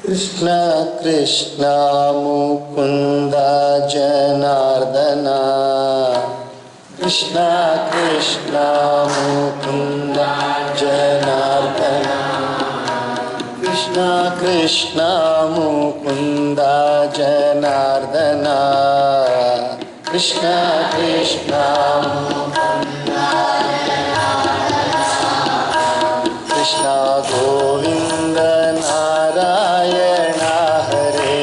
कृष्ण कृष्ण मुकुंद जनार्दन कृष्ण कृष्ण मुकुंद जनार्दन कृष्ण कृष्ण मुकुंद जनार्दन कृष्ण कृष्ण कृष्ण गोविंद नारायण हरे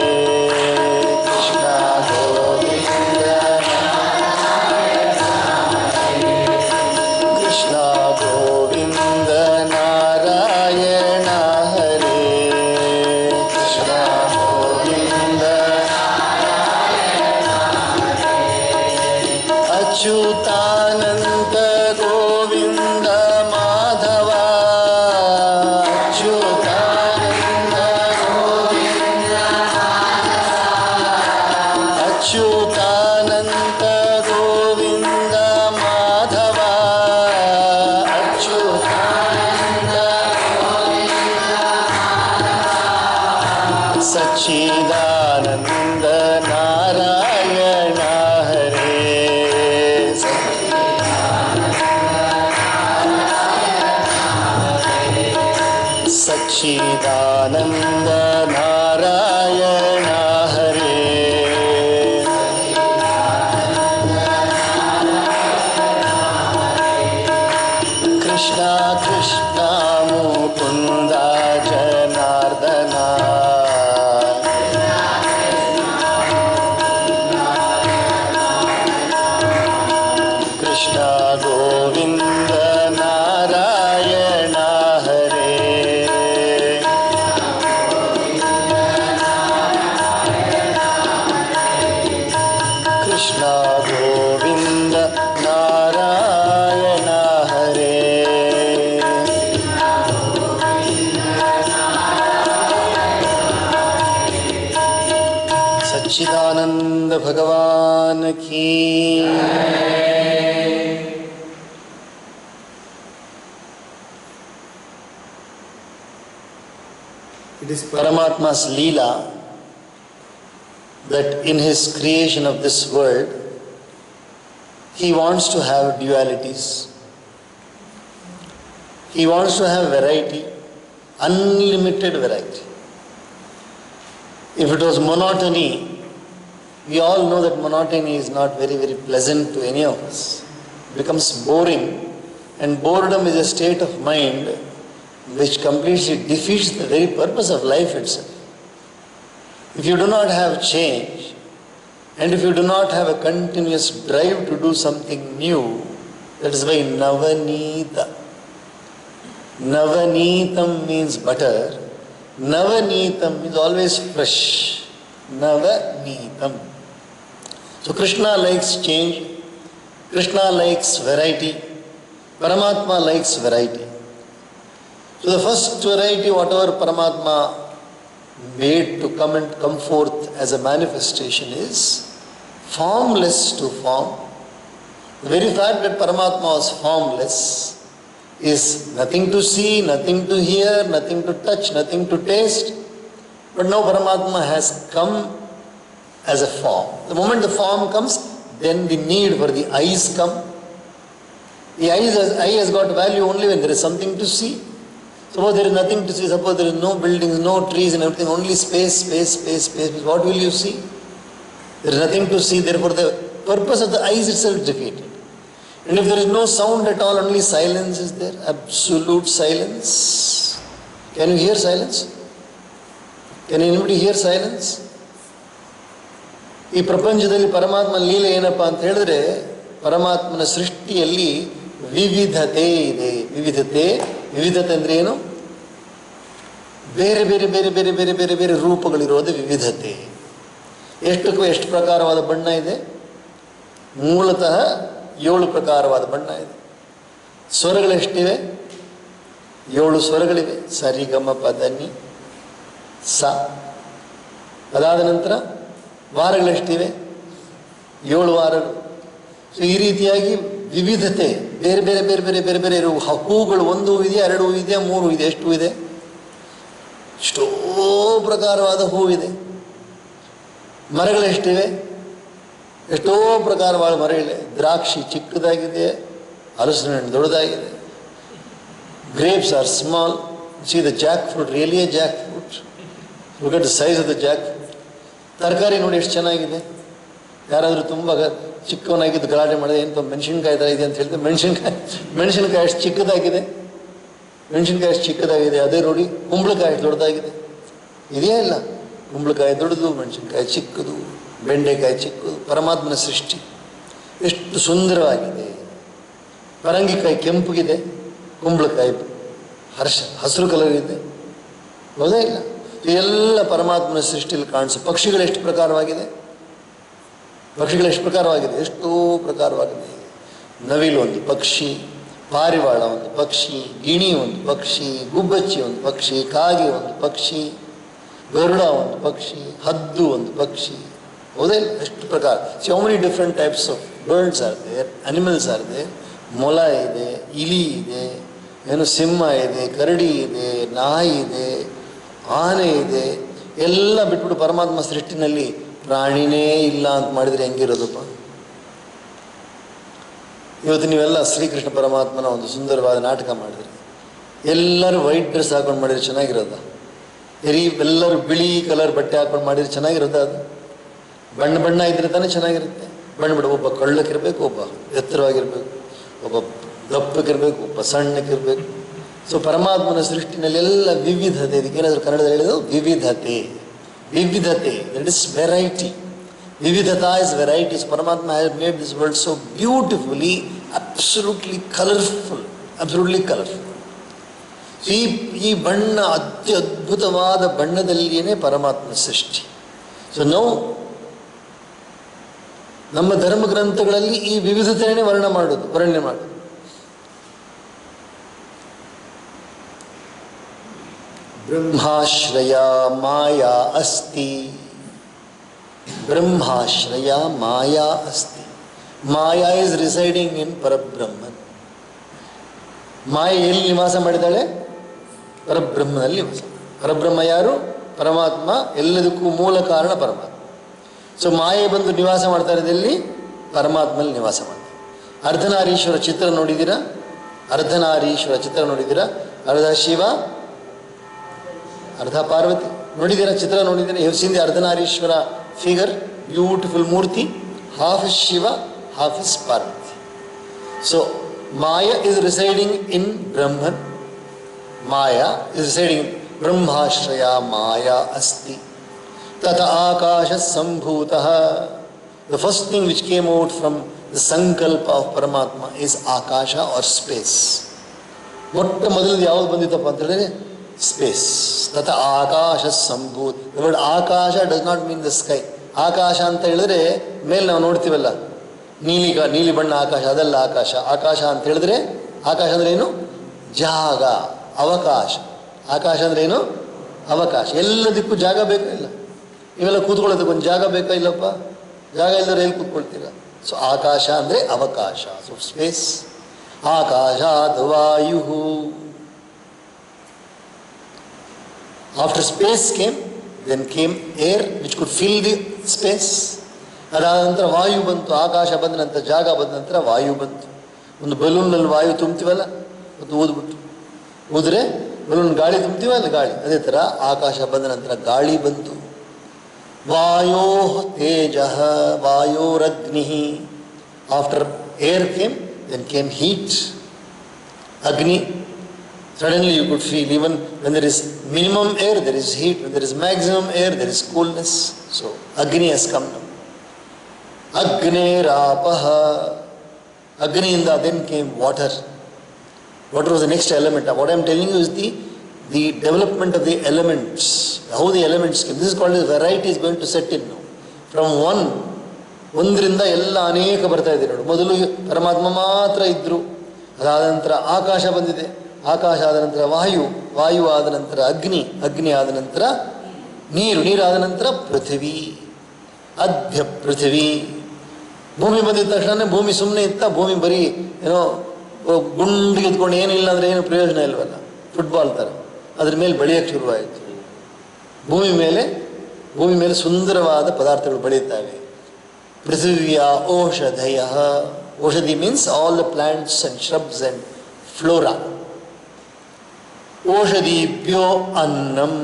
कृष्ण गोविंद कृष्ण गोविंद नारायण हरे कृष्ण गोविंद अच्युतानंद गोविंद माधव अच्युतानंद गोविंद माधव अच्युतानंद सच्चिदानंद नारायण हरे सच्चिदानंद नारायण हरे कृष्ण कृष्ण मुकुंद जनार्दन कृष्ण गोविंद नारायण हरे कृष्ण गोविंद नारायण हरे सच्चिदानंद भगवान की It is Paramatma's Leela that in his creation of this world, he wants to have dualities. He wants to have variety, unlimited variety. If it was monotony, we all know that monotony is not very, very pleasant to any of us. It becomes boring, and boredom is a state of mind which completely defeats the very purpose of life itself. If you do not have change, and if you do not have a continuous drive to do something new, that is why Navanita. Navanitam means butter. Navanitam means always fresh. Navanitam. So Krishna likes change. Krishna likes variety. Paramatma likes variety. So the first variety, whatever Paramatma made to come forth as a manifestation is formless to form. The very fact that Paramatma was formless is nothing to see, nothing to hear, nothing to touch, nothing to taste. But now Paramatma has come as a form. The moment the form comes, then the need for the eyes come. The eye has got value only when there is something to see. Suppose there is nothing to see, suppose there is no buildings, no trees and everything, only space. What will you see? There is nothing to see, therefore the purpose of the eyes itself is defeated. And if there is no sound at all, only silence is there, absolute silence. Can you hear silence? Can anybody hear silence? ಈ ಪ್ರಪಂಚದಲ್ಲಿ ಪರಮಾತ್ಮ ಲೀಲೆ ಏನಪ್ಪ ಅಂತ ಹೇಳಿದ್ರೆ, ಪರಮಾತ್ಮನ ಸೃಷ್ಟಿಯಲ್ಲಿ ವಿವಿಧತೆ ಇದೆ. ವಿವಿಧತೆ ಅಂದರೆ ಏನು? ಬೇರೆ ಬೇರೆ ಬೇರೆ ಬೇರೆ ಬೇರೆ ಬೇರೆ ಬೇರೆ ರೂಪಗಳಿರೋದು ವಿವಿಧತೆ. ಎಷ್ಟು ಪ್ರಕಾರವಾದ ಬಣ್ಣ ಇದೆ? ಮೂಲತಃ 7 ಪ್ರಕಾರವಾದ ಬಣ್ಣ ಇದೆ. ಸ್ವರಗಳೆಷ್ಟಿವೆ? 7 ಸ್ವರಗಳಿವೆ. ಸರಿ ಗಮ ಪದ ನಿ ಸ. ಅದಾದ ನಂತರ ವಾರಗಳೆಷ್ಟಿವೆ? 7 ವಾರಗಳು. ಸೊ ಈ ರೀತಿಯಾಗಿ ವಿವಿಧತೆ, ಬೇರೆ ಬೇರೆ ಬೇರೆ ಬೇರೆ ಬೇರೆ ಬೇರೆ ಹೂಗಳು 1 ಇದೆಯಾ, 2 ಇದೆಯಾ, 3 ಇದೆ, ಎಷ್ಟು ಇದೆ? ಎಷ್ಟೋ ಪ್ರಕಾರವಾದ ಹೂವಿದೆ. ಮರಗಳೆಷ್ಟಿವೆ? ಎಷ್ಟೋ ಪ್ರಕಾರವಾದ ಮರಗಳಿವೆ. ದ್ರಾಕ್ಷಿ ಚಿಕ್ಕದಾಗಿದೆ, ಹಲಸಿನ ಹಣ್ಣು ದೊಡ್ಡದಾಗಿದೆ. Grapes are small. See the jackfruit, really a jackfruit. Look at the size of the jackfruit. ತರಕಾರಿ ನೋಡಿ ಎಷ್ಟು ಚೆನ್ನಾಗಿದೆ. ಯಾರಾದರೂ ತುಂಬ ಚಿಕ್ಕವನಾಗಿದ್ದು ಗಲಾಟೆ ಮಾಡಿದೆ, ಎಂತ ಮೆಣಸಿನ್ಕಾಯಿ ಥರ ಇದೆ ಅಂತ ಹೇಳ್ತಾರೆ. ಮೆಣಸಿನ್ಕಾಯಿ ಎಷ್ಟು ಚಿಕ್ಕದಾಗಿದೆ, ಮೆಣಸಿನ್ಕಾಯಿ ಎಷ್ಟು ಚಿಕ್ಕದಾಗಿದೆ. ಅದೇ ನೋಡಿ ಕುಂಬಳಕಾಯಿ ಎಷ್ಟು ದೊಡ್ಡದಾಗಿದೆ. ಇದೆಯೇ ಇಲ್ಲ, ಕುಂಬಳಕಾಯಿ ದೊಡ್ಡದು, ಮೆಣಸಿನ್ಕಾಯಿ ಚಿಕ್ಕದು, ಬೆಂಡೆಕಾಯಿ ಚಿಕ್ಕದು. ಪರಮಾತ್ಮನ ಸೃಷ್ಟಿ ಎಷ್ಟು ಸುಂದರವಾಗಿದೆ. ಪರಂಗಿಕಾಯಿ ಕೆಂಪುಗಿದೆ, ಕುಂಬಳಕಾಯಿ ಹಸಿರು ಕಲರ್ ಇದೆ. ಹೌದೇ ಇಲ್ಲ? ಎಲ್ಲ ಪರಮಾತ್ಮನ ಸೃಷ್ಟಿಯಲ್ಲಿ ಕಾಣಿಸು. ಪಕ್ಷಿಗಳು ಎಷ್ಟು ಪ್ರಕಾರವಾಗಿದೆ, ಪಕ್ಷಿಗಳು ಎಷ್ಟು ಪ್ರಕಾರವಾಗಿದೆ, ಎಷ್ಟೋ ಪ್ರಕಾರವಾಗಿದೆ. ನವಿಲು ಒಂದು ಪಕ್ಷಿ, ಪಾರಿವಾಳ ಒಂದು ಪಕ್ಷಿ, ಗಿಣಿ ಒಂದು ಪಕ್ಷಿ, ಗುಬ್ಬಚ್ಚಿ ಒಂದು ಪಕ್ಷಿ, ಕಾಗೆ ಒಂದು ಪಕ್ಷಿ, ಗರುಡ ಒಂದು ಪಕ್ಷಿ, ಹದ್ದು ಒಂದು ಪಕ್ಷಿ. ಹೌದೇ? ಎಷ್ಟು ಪ್ರಕಾರ. See how many different types of birds are there, animals are there. ಮೊಲ ಇದೆ, ಇಲಿ ಇದೆ, ಏನು ಸಿಂಹ ಇದೆ, ಕರಡಿ ಇದೆ, ನಾಯಿ ಇದೆ, ಆನೆ ಇದೆ. ಎಲ್ಲ ಬಿಟ್ಬಿಟ್ಟು ಪರಮಾತ್ಮ ಸೃಷ್ಟಿನಲ್ಲಿ ಪ್ರಾಣಿನೇ ಇಲ್ಲ ಅಂತ ಮಾಡಿದರೆ ಹೆಂಗಿರೋದಪ್ಪ? ಇವತ್ತು ನೀವೆಲ್ಲ ಶ್ರೀಕೃಷ್ಣ ಪರಮಾತ್ಮನ ಒಂದು ಸುಂದರವಾದ ನಾಟಕ ಮಾಡಿದ್ರಿ. ಎಲ್ಲರೂ ವೈಟ್ ಡ್ರೆಸ್ ಹಾಕೊಂಡು ಮಾಡಿದ್ರೆ ಚೆನ್ನಾಗಿರೋದ? ಎಲ್ಲರೂ ಬಿಳಿ ಕಲರ್ ಬಟ್ಟೆ ಹಾಕೊಂಡು ಮಾಡಿದ್ರೆ ಚೆನ್ನಾಗಿರೋದ? ಅದು ಬಣ್ಣ ಬಣ್ಣ ಇದ್ರೆ ತಾನೇ ಚೆನ್ನಾಗಿರುತ್ತೆ. ಬಣ್ಣ ಬಿಡ, ಒಬ್ಬ ಕಳ್ಳಕ್ಕಿರ್ಬೇಕು, ಒಬ್ಬ ಎತ್ತರವಾಗಿರ್ಬೇಕು, ಒಬ್ಬ ದಪ್ಪಕ್ಕಿರ್ಬೇಕು, ಒಬ್ಬ ಸಣ್ಣಕ್ಕಿರ್ಬೇಕು. ಸೊ ಪರಮಾತ್ಮನ ಸೃಷ್ಟಿನಲ್ಲಿ ಎಲ್ಲ ವಿವಿಧತೆ. ಇದಕ್ಕೇನಾದರೂ ಕನ್ನಡದಲ್ಲಿ ಹೇಳಿದ್ರು ವಿವಿಧತೆ. ವಿವಿಧತೆ, ದಟ್ ಇಸ್ ವೆರೈಟಿ. ವಿವಿಧತಾ is varieties. Paramatma has made this world so beautifully, absolutely colourful, absolutely colourful. ಈ ಬಣ್ಣ ಅತ್ಯದ್ಭುತವಾದ ಬಣ್ಣದಲ್ಲಿಯೇ ಪರಮಾತ್ಮ ಸೃಷ್ಟಿ. ಸೊ ನಾವು ನಮ್ಮ ಧರ್ಮ ಗ್ರಂಥಗಳಲ್ಲಿ ಈ ವಿವಿಧತೆಯೇ ವರ್ಣನೆ ಮಾಡೋದು. ಬ್ರಹ್ಮಾಶ್ರಯ ಮಾಯಾ ಅಸ್ತಿ. ಬ್ರಹ್ಮಾಶ್ರಯ ಮಾಯಾ ಅಸ್ತಿ. ಮಾಯಾ ಇಸ್ ರಿಸೈಡಿಂಗ್ ಇನ್ ಪರಬ್ರಹ್ಮನ್. ಮಾಯೆ ಎಲ್ಲಿ ನಿವಾಸ ಮಾಡಿದ್ದಾಳೆ? ಪರಬ್ರಹ್ಮನಲ್ಲಿ ನಿವಾಸ. ಪರಬ್ರಹ್ಮ ಯಾರು? ಪರಮಾತ್ಮ. ಎಲ್ಲದಕ್ಕೂ ಮೂಲ ಕಾರಣ ಪರಮಾತ್ಮ. ಸೊ ಮಾಯೆ ಬಂದು ನಿವಾಸ ಮಾಡ್ತಾ ಇರೋದಲ್ಲಿ ಪರಮಾತ್ಮಲ್ಲಿ ನಿವಾಸ ಮಾಡ್ತಾರೆ. ಅರ್ಧನಾರೀಶ್ವರ ಚಿತ್ರ ನೋಡಿದ್ದೀರಾ? ಅರ್ಧನಾರೀಶ್ವರ ಚಿತ್ರ ನೋಡಿದ್ದೀರಾ? ಅರ್ಧ ಶಿವ, ಅರ್ಧ ಪಾರ್ವತಿ ನೋಡಿದ್ದೀರಾ? ಚಿತ್ರ ನೋಡಿದ್ದೀರಾ? You seen the Ardhanarishvara figure, beautiful ಮೂರ್ತಿ. Half is Shiva, half is Parvati. So Maya is residing in Brahman. Maya is residing. ಬ್ರಹ್ಮಾಶ್ರಯ ಮಾಯಾ ಅಸ್ತಿ. ತತ ಆಕಾಶ ಸಂಭೂತಃ. The first thing which came out from the sankalpa of Paramatma is akasha or space. ಮೊಟ್ಟ ಮೊದಲು ಯಾವುದು ಬಂದಿತ್ತಪ್ಪ ಅಂತ ಹೇಳಿದ್ರೆ ಸ್ಪೇಸ್. ತತ ಆಕಾಶ ಸಂಭೂತ್. Word akasha does not mean the sky. ಆಕಾಶ ಅಂತ ಹೇಳಿದ್ರೆ ಮೇಲೆ ನಾವು ನೋಡ್ತೀವಲ್ಲ, ನೀಲಿ ಬಣ್ಣ ಆಕಾಶ, ಅದೆಲ್ಲ ಆಕಾಶ. ಆಕಾಶ ಅಂತ ಹೇಳಿದ್ರೆ, ಆಕಾಶ ಅಂದ್ರೆ ಏನು? ಜಾಗ, ಅವಕಾಶ. ಆಕಾಶ ಅಂದ್ರೆ ಏನು? ಅವಕಾಶ. ಎಲ್ಲದಕ್ಕೂ ಜಾಗ ಬೇಕಾ ಇಲ್ಲ? ಇವೆಲ್ಲ ಕೂತ್ಕೊಳ್ಳೋದಕ್ಕೆ ಒಂದು ಜಾಗ ಬೇಕಾ ಇಲ್ಲಪ್ಪ? ಜಾಗ ಇಲ್ಲದ್ರೆ ಎಲ್ಲಿ ಕೂತ್ಕೊಳ್ತೀರ? ಸೊ ಆಕಾಶ ಅಂದರೆ ಅವಕಾಶ. So space. ಆಕಾಶಾತ್ ವಾಯು. After space then came air which could fill the space. ಅದಾದ ನಂತರ ವಾಯು ಬಂತು. ಆಕಾಶ ಬಂದ ನಂತರ, ಜಾಗ ಬಂದ ನಂತರ ವಾಯು ಬಂತು. ಒಂದು ಬಲೂನ್ನಲ್ಲಿ ವಾಯು ತುಂಬ್ತೀವಲ್ಲ, ಮತ್ತು ಊದ್ರೆ ಬಲೂನ್ ಗಾಳಿ ತುಂಬ್ತೀವಲ್ಲ, ಗಾಳಿ. ಅದೇ ಥರ ಆಕಾಶ ಬಂದ ನಂತರ ಗಾಳಿ ಬಂತು. ವಾಯೋ ತೇಜ ವಾಯೋರಗ್ನಿ. After air then came heat, Agni. Suddenly you could feel, even when there is minimum air, there is heat. When there is maximum air, there is coolness. So Agni has come now. Agnerāpaha. Agni-inda then came water. Water was the next element. What I am telling you is the development of the elements. How the elements came. This is called as variety is going to set in now. From ಒಂದರಿಂದ ಎಲ್ಲ ಅನೇಕ ಬರ್ತಾ ಇದೆ ನೋಡು. ಮೊದಲು ಪರಮಾತ್ಮ ಮಾತ್ರ ಇದ್ದರು. ಅದಾದ ನಂತರ ಆಕಾಶ ಬಂದಿದೆ. ಆಕಾಶ ಆದ ನಂತರ ವಾಯು ಆದ ನಂತರ ಅಗ್ನಿ ಆದ ನಂತರ ನೀರು ಆದ ನಂತರ ಪೃಥ್ವಿ. ಅದ್ಯ ಪೃಥ್ವಿ. ಭೂಮಿ ಬಂದಿದ್ದ ತಕ್ಷಣ ಭೂಮಿ ಸುಮ್ಮನೆ ಇತ್ತ. ಭೂಮಿ ಬರೀ ಏನೋ ಗುಂಡಿಗೆ ಇದ್ಕೊಂಡು ಏನಿಲ್ಲ ಅಂದರೆ ಏನು ಪ್ರಯೋಜನ ಇಲ್ವಲ್ಲ, ಫುಟ್ಬಾಲ್ ಥರ. ಅದ್ರ ಮೇಲೆ ಬೆಳೆಯೋಕ್ಕೆ ಶುರುವಾಯಿತು. ಭೂಮಿ ಮೇಲೆ ಸುಂದರವಾದ ಪದಾರ್ಥಗಳು ಬೆಳೆಯುತ್ತವೆ. ಪೃಥಿವಿಯ ಓಷಧಯ, oshadhi means all the plants and shrubs and flora. ಓಷಧಿಭ್ಯೋ ಅನ್ನಂ.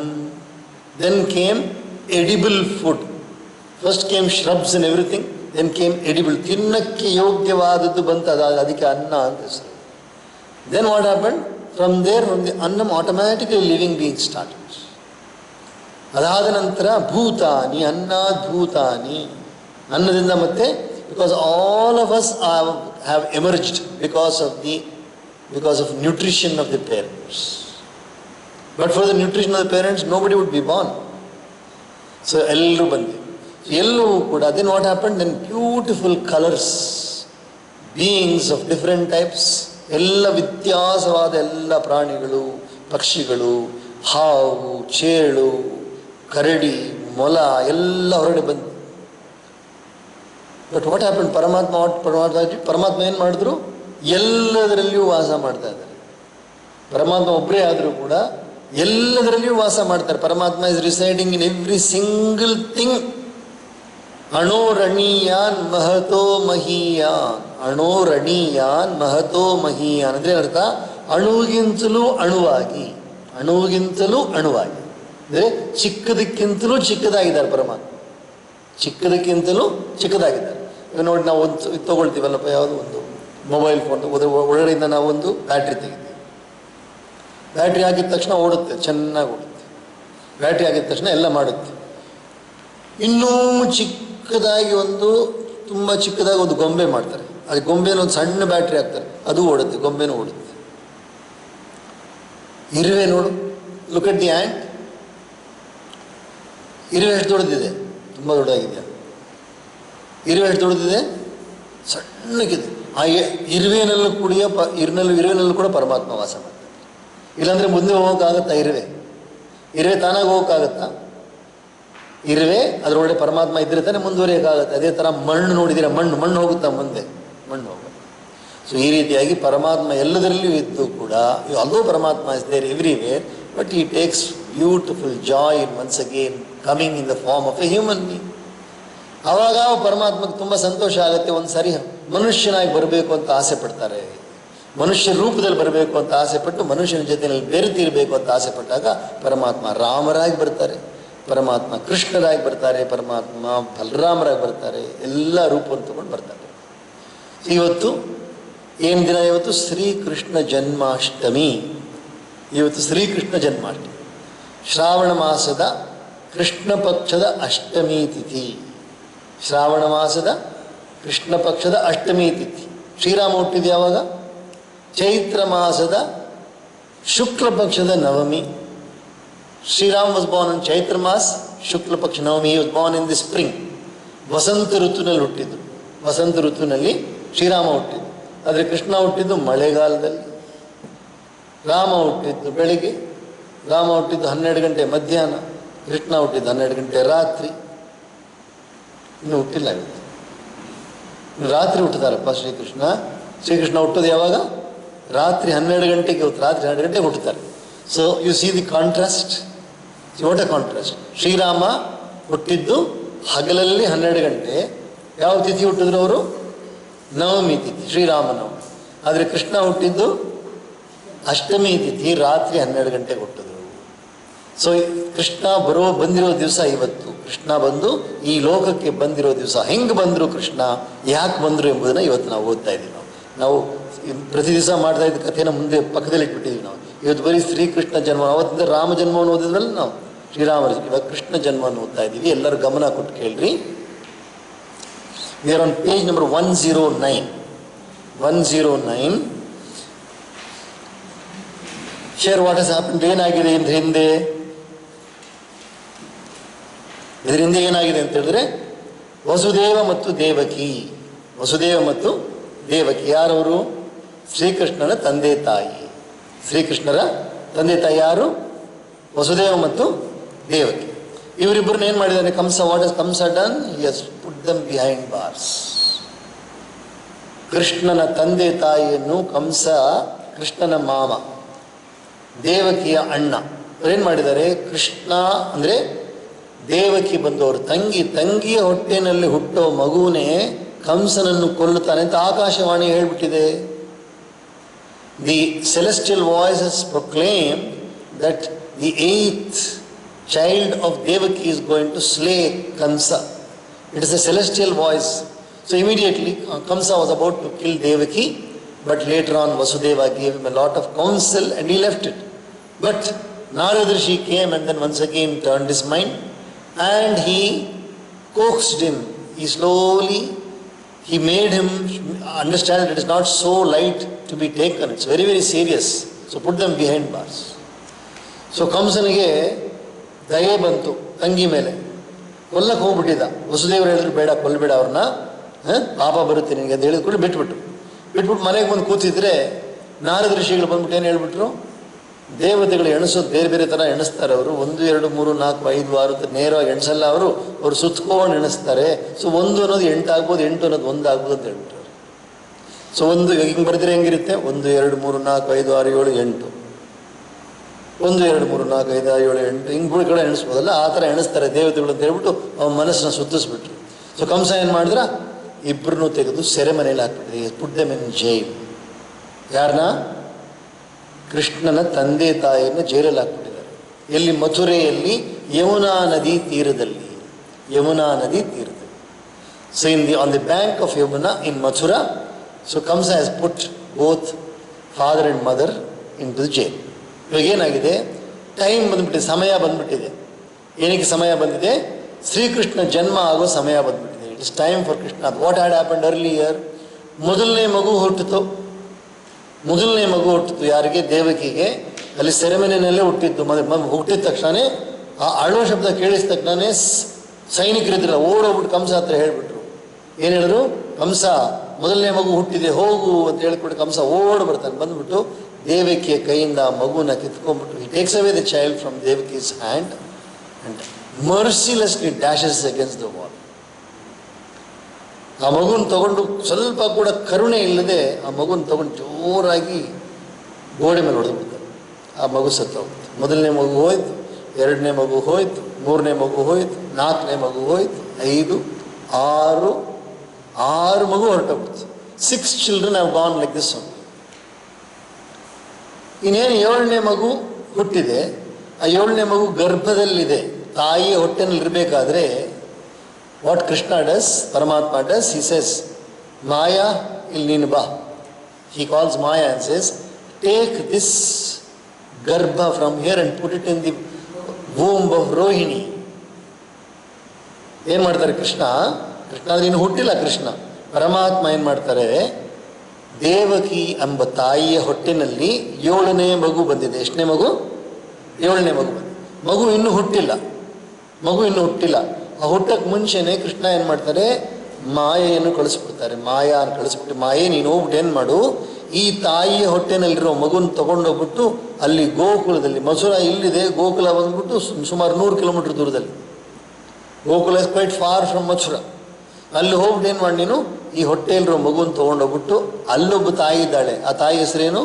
Then came edible food. First came shrubs and everything, then came edible. ತಿನ್ನಕ್ಕೆ ಯೋಗ್ಯವಾದದ್ದು ಬಂತು, ಅದಕ್ಕೆ ಅನ್ನ ಅಂತ ಹೆಸರು. Then what happened? From there, from the annam, automatically living beings started. ಅದಾದ ನಂತರ ಭೂತಾನಿ, ಅನ್ನಾದ್ ಭೂತಾನಿ, ಅನ್ನದಿಂದ ಮತ್ತೆ, because all of us have emerged because of nutrition of the parents. But for the nutrition of the parents, nobody would be born. So ಎಲ್ಲರೂ ಬಂದು ಎಲ್ಲವೂ ಕೂಡ. then what happened? then beautiful colors, beings of different types, ಎಲ್ಲ ವ್ಯತ್ಯಾಸವಾದ ಎಲ್ಲ ಪ್ರಾಣಿಗಳು, ಪಕ್ಷಿಗಳು, ಹಾವು, ಚೇಳು, ಕರಡಿ, ಮೊಲ ಎಲ್ಲ ಹೊರಗಡೆ ಬಂದು. But what happen? ಪರಮಾತ್ಮ ಏನು ಮಾಡಿದ್ರು? ಎಲ್ಲದರಲ್ಲಿಯೂ ವಾಸ ಮಾಡ್ತಾ ಇದ್ದಾರೆ. ಪರಮಾತ್ಮ ಒಬ್ಬರೇ ಆದರೂ ಕೂಡ ಎಲ್ಲದರಲ್ಲಿಯೂ ವಾಸ ಮಾಡ್ತಾರೆ. Paramatma is residing in every single thing. ಅಣೋರಣೀಯಾನ್ ಮಹತೋ ಮಹೀಯಾನ್. ಅಣೋರಣೀಯಾನ್ ಮಹತೋ ಮಹೀಯಾನ್ ಅಂದರೆ ಅರ್ಥ ಅಣುವಿಗಿಂತಲೂ ಅಣುವಾಗಿ, ಅಣುವಿಗಿಂತಲೂ ಅಣುವಾಗಿ ಅಂದರೆ ಚಿಕ್ಕದಕ್ಕಿಂತಲೂ ಚಿಕ್ಕದಾಗಿದ್ದಾರೆ ಪರಮಾತ್ಮ. ಚಿಕ್ಕದಕ್ಕಿಂತಲೂ ಚಿಕ್ಕದಾಗಿದ್ದಾರೆ. ಈಗ ನೋಡಿ, ನಾವು ಒಂದು ತೊಗೊಳ್ತೀವಲ್ಲಪ್ಪ, ಯಾವುದೋ ಒಂದು ಮೊಬೈಲ್ ಫೋನ್ ಒಳಗಡೆಯಿಂದ ನಾವು ಒಂದು ಬ್ಯಾಟ್ರಿ ತೆಗಿತೀವಿ. ಬ್ಯಾಟ್ರಿ ಆಗಿದ ತಕ್ಷಣ ಓಡುತ್ತೆ, ಚೆನ್ನಾಗಿ ಓಡುತ್ತೆ. ಬ್ಯಾಟ್ರಿ ಆಗಿದ ತಕ್ಷಣ ಎಲ್ಲ ಮಾಡುತ್ತೆ. ಇನ್ನೂ ಚಿಕ್ಕದಾಗಿ ತುಂಬ ಚಿಕ್ಕದಾಗಿ ಒಂದು ಗೊಂಬೆ ಮಾಡ್ತಾರೆ. ಅದು ಗೊಂಬೆನ ಒಂದು ಸಣ್ಣ ಬ್ಯಾಟ್ರಿ ಹಾಕ್ತಾರೆ, ಅದು ಓಡುತ್ತೆ, ಗೊಂಬೆನೂ ಓಡುತ್ತೆ. ಇರುವೆ ನೋಡು, ಲುಕ್ ಅಟ್ ದಿ ಆ್ಯಂಟ್. ಇರುವೆ ಎಷ್ಟು ದೊಡ್ಡದಿದೆ? ತುಂಬ ದೊಡ್ಡದಾಗಿದೆ. ಇರುವೆ ಎಷ್ಟು ದೊಡ್ಡದಿದೆ? ಸಣ್ಣಗಿದೆ. ಆ ಇರುವೆನಲ್ಲೂ ಇರುವೆನಲ್ಲೂ ಕೂಡ ಪರಮಾತ್ಮ ವಾಸ ಮಾಡ್ತಾರೆ. ಇಲ್ಲಾಂದರೆ ಮುಂದೆ ಹೋಗೋಕ್ಕಾಗತ್ತಾ? ಇರುವೆ ತಾನಾಗಿ ಹೋಗೋಕ್ಕಾಗತ್ತಾ? ಇರುವೆ ಅದರೊಳಗೆ ಪರಮಾತ್ಮ ಇದ್ರೆ ತಾನೇ ಮುಂದುವರಿಯೋಕ್ಕಾಗತ್ತೆ. ಅದೇ ಥರ ಮಣ್ಣು ನೋಡಿದ್ದೀರ, ಮಣ್ಣು ಹೋಗುತ್ತಾ ಮುಂದೆ? ಮಣ್ಣು ಹೋಗುತ್ತೆ. ಸೊ ಈ ರೀತಿಯಾಗಿ ಪರಮಾತ್ಮ ಎಲ್ಲದರಲ್ಲಿಯೂ ಇದ್ದು ಕೂಡ, ಅಲ್ಲೂ ಪರಮಾತ್ಮ is there everywhere, but he takes beautiful joy in once again coming in the form of a human being. ಆವಾಗ ಪರಮಾತ್ಮಗೆ ತುಂಬ ಸಂತೋಷ ಆಗುತ್ತೆ. ಒಂದು ಸಾರಿ ಮನುಷ್ಯನಾಗಿ ಬರಬೇಕು ಅಂತ ಆಸೆ ಪಡ್ತಾರೆ. ಮನುಷ್ಯ ರೂಪದಲ್ಲಿ ಬರಬೇಕು ಅಂತ ಆಸೆ ಪಟ್ಟು ಮನುಷ್ಯನ ಜೊತೆಯಲ್ಲಿ ಬೆರೆತಿರಬೇಕು ಅಂತ ಆಸೆ ಪಟ್ಟಾಗ ಪರಮಾತ್ಮ ರಾಮರಾಗಿ ಬರ್ತಾರೆ, ಪರಮಾತ್ಮ ಕೃಷ್ಣರಾಗಿ ಬರ್ತಾರೆ, ಪರಮಾತ್ಮ ಬಲರಾಮರಾಗಿ ಬರ್ತಾರೆ. ಎಲ್ಲ ರೂಪವನ್ನು ತಗೊಂಡು ಬರ್ತಾರೆ. ಇವತ್ತು ಏನು ದಿನ? ಇವತ್ತು ಶ್ರೀಕೃಷ್ಣ ಜನ್ಮಾಷ್ಟಮಿ. ಇವತ್ತು ಶ್ರೀಕೃಷ್ಣ ಜನ್ಮಾಷ್ಟಮಿ, ಶ್ರಾವಣ ಮಾಸದ ಕೃಷ್ಣ ಪಕ್ಷದ ಅಷ್ಟಮಿ ತಿಥಿ. ಶ್ರಾವಣ ಮಾಸದ ಕೃಷ್ಣ ಪಕ್ಷದ ಅಷ್ಟಮಿ ತಿಥಿ. ಶ್ರೀರಾಮ ಹುಟ್ಟಿದ ಯಾವಾಗ? ಚೈತ್ರ ಮಾಸದ ಶುಕ್ಲ ಪಕ್ಷದ ನವಮಿ. Shriram was born in Chaitra maas, shukla paksha navami. Was born in the spring. ವಸಂತ ಋತುವಿನಲ್ಲಿ ಹುಟ್ಟಿದ್ದು. ವಸಂತ ಋತುವಿನಲ್ಲಿ ಶ್ರೀರಾಮ ಹುಟ್ಟಿದ್ದು. ಆದರೆ ಕೃಷ್ಣ ಹುಟ್ಟಿದ್ದು ಮಳೆಗಾಲದಲ್ಲಿ. ರಾಮ ಹುಟ್ಟಿದ್ದು ಬೆಳಿಗ್ಗೆ. ರಾಮ ಹುಟ್ಟಿದ್ದು 12 ಗಂಟೆ ಮಧ್ಯಾಹ್ನ. ಕೃಷ್ಣ ಹುಟ್ಟಿದ್ದು 12 ಗಂಟೆ ರಾತ್ರಿ. ಇನ್ನು ಹುಟ್ಟಿಲ್ಲ. ರಾತ್ರಿ ಹುಟ್ಟುತ್ತಾರಪ್ಪ ಶ್ರೀಕೃಷ್ಣ. ಶ್ರೀಕೃಷ್ಣ ಹುಟ್ಟೋದು ಯಾವಾಗ? ರಾತ್ರಿ 12 ಗಂಟೆಗೆ. ಇವತ್ತು ರಾತ್ರಿ 12 ಗಂಟೆಗೆ ಹುಟ್ಟುತ್ತಾರೆ. So you see the contrast. What a contrast. ಶ್ರೀರಾಮ ಹುಟ್ಟಿದ್ದು ಹಗಲಲ್ಲಿ 12 ಗಂಟೆ. ಯಾವ ತಿಥಿ ಹುಟ್ಟಿದ್ರು ಅವರು? ನವಮಿ ತಿಥಿ, ಶ್ರೀರಾಮನವಮಿ. ಆದರೆ ಕೃಷ್ಣ ಹುಟ್ಟಿದ್ದು ಅಷ್ಟಮಿ ತಿಥಿ, ರಾತ್ರಿ 12 ಗಂಟೆಗೆ ಹುಟ್ಟಿದ್ರು. ಸೊ ಕೃಷ್ಣ ಬಂದಿರೋ ದಿವಸ ಇವತ್ತು. ಕೃಷ್ಣ ಬಂದು ಈ ಲೋಕಕ್ಕೆ ಬಂದಿರೋ ದಿವಸ. ಹೆಂಗೆ ಬಂದರು ಕೃಷ್ಣ, ಯಾಕೆ ಬಂದರು ಎಂಬುದನ್ನು ಇವತ್ತು ನಾವು ಓದ್ತಾ ಇದ್ದೀವಿ. ನಾವು ಪ್ರತಿ ದಿವಸ ಮಾಡ್ತಾ ಇದ್ದ ಕಥೆನ ಮುಂದೆ ಪಕ್ಕದಲ್ಲಿ ಇಟ್ಬಿಟ್ಟಿದ್ದೀವಿ ನಾವು. ಇವತ್ತು ಬರೀ ಶ್ರೀಕೃಷ್ಣ ಜನ್ಮ, ಅವತ್ತಿಂದ ರಾಮ ಜನ್ಮವನ್ನು ಓದಿದ್ರಲ್ಲಿ ನಾವು ಶ್ರೀರಾಮರ, ಇವಾಗ ಕೃಷ್ಣ ಜನ್ಮವನ್ನು ಓದ್ತಾ ಇದ್ದೀವಿ. ಎಲ್ಲರೂ ಗಮನ ಕೊಟ್ಟು ಕೇಳ್ರಿ. We are on page number 109. 109. Share what has happened. ಏನಾಗಿದೆ ಇದ್ರ ಹಿಂದೆ? ಇದರಿಂದ ಏನಾಗಿದೆ ಅಂತ ಹೇಳಿದ್ರೆ, ವಸುದೇವ ಮತ್ತು ದೇವಕಿ. ವಸುದೇವ ಮತ್ತು ದೇವಕಿ ಯಾರವರು? ಶ್ರೀಕೃಷ್ಣನ ತಂದೆ ತಾಯಿ. ಶ್ರೀಕೃಷ್ಣರ ತಂದೆ ತಾಯಿ ಯಾರು? ವಸುದೇವ ಮತ್ತು ದೇವಕಿ. ಇವರಿಬ್ಬರನ್ನ ಏನು ಮಾಡಿದ್ದಾನೆ ಕಂಸ? What has Kamsa done? ಹಿ ಹಸ್ ಪುಟ್ ದಮ್ ಬಿಹೈಂಡ್ ಬಾರ್ಸ್. ಕೃಷ್ಣನ ತಂದೆ ತಾಯಿಯನ್ನು ಕಂಸ, ಕೃಷ್ಣನ ಮಾಮ, ದೇವಕಿಯ ಅಣ್ಣ, ಅವ್ರೇನು ಮಾಡಿದ್ದಾರೆ, ಕೃಷ್ಣ ಅಂದರೆ ದೇವಕಿ ಬಂದವರು ತಂಗಿಯ ಹೊಟ್ಟೆಯಲ್ಲಿ ಹುಟ್ಟೋ ಮಗುವೇ ಕಂಸನನ್ನು ಕೊಲ್ಲುತ್ತಾನೆ ಅಂತ ಆಕಾಶವಾಣಿ ಹೇಳ್ಬಿಟ್ಟಿದೆ. The celestial voices proclaim that the 8th child of Devaki is going to slay Kamsa. It is a celestial voice. So immediately Kamsa was about to kill Devaki, but later on Vasudeva gave him a lot of counsel and he left it. But Narada Rishi came and then once again turned his mind and he coaxed him. He made him understand that it is not so light to be taken. It's very, very serious. So put them behind bars. So ಕಂಸನಿಗೆ ದಯೆ ಬಂತು ತಂಗಿ ಮೇಲೆ, ಕೊಲ್ಲಕ್ಕೆ ಹೋಗ್ಬಿಟ್ಟಿದ್ದ. ವಸುದೇವರು ಹೇಳಿದ್ರು ಬೇಡ, ಕೊಲ್ಲಬೇಡ ಅವ್ರನ್ನ, ಪಾಪ ಬರುತ್ತೆ ನಿನಗೆ ಅಂತ ಹೇಳಿದ್ಕೊಂಡು ಬಿಟ್ಬಿಟ್ಟು ಮನೆಗೆ ಬಂದು ಕೂತಿದ್ರೆ ನಾರದ ಋಷಿಗಳು ಬಂದ್ಬಿಟ್ಟು ಏನು ಹೇಳ್ಬಿಟ್ರು, ದೇವತೆಗಳು ಎಣಿಸೋದು ಬೇರೆ ಬೇರೆ ಥರ ಎಣಿಸ್ತಾರೆ ಅವರು. 1 2 3 4 5 6 ನೇರವಾಗಿ ಎಣಿಸಲ್ಲ ಅವರು ಸುತ್ಕೊಂಡು ಎಣಿಸ್ತಾರೆ. ಸೊ 1 ಅನ್ನೋದು 8 ಆಗ್ಬೋದು, 8 ಅನ್ನೋದು 1 ಆಗ್ಬೋದು ಅಂತ ಹೇಳ್ಬಿಟ್ರು. ಸೊ 1 ಹಿಂಗೆ ಬರೆದ್ರೆ ಹೆಂಗಿರುತ್ತೆ, 1 2 3 4 5 6 7 8, 1 2 3 4 5 6 7 8 ಹಿಂಗೆ ಕೂಡ ಎಣಿಸ್ಬೋದಲ್ಲ, ಆ ಥರ ಎಣಿಸ್ತಾರೆ ದೇವತೆಗಳು ಅಂತ ಹೇಳ್ಬಿಟ್ಟು ಅವನ ಮನಸ್ಸನ್ನ ಸುತ್ತಿಸ್ಬಿಟ್ರು. ಸೊ ಕಂಸ ಏನು ಮಾಡಿದ್ರ, ಇಬ್ಬರನ್ನೂ ತೆಗೆದು ಸೆರೆಮನೆಯಲ್ಲಿ ಹಾಕ್ಬಿಟ್ಟಿದೆ. Put them in jail. ಯಾರನ್ನ? ಕೃಷ್ಣನ ತಂದೆ ತಾಯಿಯನ್ನು ಜೈಲಲ್ಲಿ ಹಾಕ್ಬಿಟ್ಟಿದ್ದಾರೆ. ಎಲ್ಲಿ? ಮಥುರೆಯಲ್ಲಿ ಯಮುನಾ ನದಿ ತೀರದಲ್ಲಿ. So on the bank of Yamuna in Mathura. So Kamsa has put both father and mother into the jail. ಇವಾಗ ಏನಾಗಿದೆ, ಟೈಮ್ ಬಂದ್ಬಿಟ್ಟಿದೆ, ಸಮಯ ಬಂದ್ಬಿಟ್ಟಿದೆ. ಏನಕ್ಕೆ ಸಮಯ ಬಂದಿದೆ? ಶ್ರೀಕೃಷ್ಣ ಜನ್ಮ ಆಗೋ ಸಮಯ ಬಂದ್ಬಿಟ್ಟಿದೆ. It is time for Krishna. What had happened earlier? ಮೊದಲನೇ ಮಗು ಹುಟ್ಟಿತು. ಯಾರಿಗೆ? ದೇವಕಿಗೆ. ಅಲ್ಲಿ ಸೆರೆಮನೆಯಲ್ಲೇ ಹುಟ್ಟಿದ್ದು. ಹುಟ್ಟಿದ ತಕ್ಷಣ ಆ ಅಳೋ ಶಬ್ದ ಕೇಳಿದ ತಕ್ಷಣ ಸೈನಿಕರಿದ್ರಲ್ಲ ಓಡೋಗ್ಬಿಟ್ಟು ಕಂಸ ಹತ್ರ ಹೇಳ್ಬಿಟ್ರು. ಏನು ಹೇಳಿದ್ರು? ಕಂಸ ಮೊದಲನೇ ಮಗು ಹುಟ್ಟಿದೆ, ಹೋಗು ಅಂತ ಹೇಳ್ಬಿಟ್ಟು ಕಂಸ ಓಡ್ ಬರ್ತಾನೆ. ಬಂದ್ಬಿಟ್ಟು ದೇವಕಿಯ ಕೈಯಿಂದ ಮಗುನ ಕಿತ್ಕೊಂಡ್ಬಿಟ್ಟು he takes away the child from Devaki's hand and mercilessly dashes against the wall. ಆ ಮಗುನ ತಗೊಂಡು ಸ್ವಲ್ಪ ಕೂಡ ಕರುಣೆ ಇಲ್ಲದೆ ಆ ಮಗುನ ತಗೊಂಡು ಜೋರಾಗಿ ಗೋಡೆ ಮೇಲೆ ಹೊಡೆದು ಬಿಡ್ತಾರೆ. ಆ ಮಗು ಸತ್ತೋಗ್ತು. ಮೊದಲನೇ ಮಗು ಹೋಯ್ತು, 2ನೇ ಮಗು ಹೋಯ್ತು, 3ನೇ ಮಗು ಹೋಯ್ತು, 4ನೇ ಮಗು ಹೋಯ್ತು, 5 6 ಮಗು ಹೊರಟೋಗ್ಬಿಡ್ತು. 6 children have gone like this one. ಇನ್ನೇನು 7ನೇ ಮಗು ಹುಟ್ಟಿದೆ. ಆ 7ನೇ ಮಗು ಗರ್ಭದಲ್ಲಿದೆ, ತಾಯಿಯ ಹೊಟ್ಟೆನಲ್ಲಿರಬೇಕಾದ್ರೆ what Krishna does, Paramatma does, he says, Maya ಇಲ್ಲಿ ನೀನು ಬಾ. He calls Maya and says, take this garbha from here and put it in the womb of Rohini. ಏನು ಮಾಡ್ತಾರೆ ಕೃಷ್ಣ ಅಂದ್ರೆ ಇನ್ನು ಹುಟ್ಟಿಲ್ಲ ಕೃಷ್ಣ. ಪರಮಾತ್ಮ ಏನು ಮಾಡ್ತಾರೆ, ದೇವಕಿ ಎಂಬ ತಾಯಿಯ ಹೊಟ್ಟೆನಲ್ಲಿ 7ನೇ ಮಗು ಬಂದಿದೆ. ಎಷ್ಟನೇ ಮಗು? 7ನೇ ಮಗು ಬಂದಿದೆ. ಮಗು ಇನ್ನೂ ಹುಟ್ಟಿಲ್ಲ. ಆ ಹುಟ್ಟಕ್ಕೆ ಮುಂಚೆನೇ ಕೃಷ್ಣ ಏನು ಮಾಡ್ತಾರೆ, ಮಾಯೆಯನ್ನು ಕಳಿಸ್ಬಿಡ್ತಾರೆ. ಮಾಯನ್ನು ಕಳಿಸ್ಬಿಟ್ಟು, ಮಾಯೆ ನೀನು ಹೋಗ್ಬಿಟ್ಟು ಏನು ಮಾಡು, ಈ ತಾಯಿಯ ಹೊಟ್ಟೆನಲ್ಲಿರೋ ಮಗುನ ತೊಗೊಂಡೋಗ್ಬಿಟ್ಟು ಅಲ್ಲಿ ಗೋಕುಲದಲ್ಲಿ, ಮಥುರಾ ಇಲ್ಲಿದೆ, ಗೋಕುಲ ಬಂದ್ಬಿಟ್ಟು ಸುಮಾರು 100 ಕಿಲೋಮೀಟರ್ ದೂರದಲ್ಲಿ. Gokul is quite far from Mathura. ಅಲ್ಲಿ ಹೋಗ್ಬಿಟ್ಟು ಏನು ಮಾಡಿ, ನೀನು ಈ ಹೊಟ್ಟೆಯಲ್ಲಿರೋ ಮಗುನ ತೊಗೊಂಡೋಗ್ಬಿಟ್ಟು ಅಲ್ಲೊಬ್ಬ ತಾಯಿ ಇದ್ದಾಳೆ. ಆ ತಾಯಿ ಹೆಸರೇನು?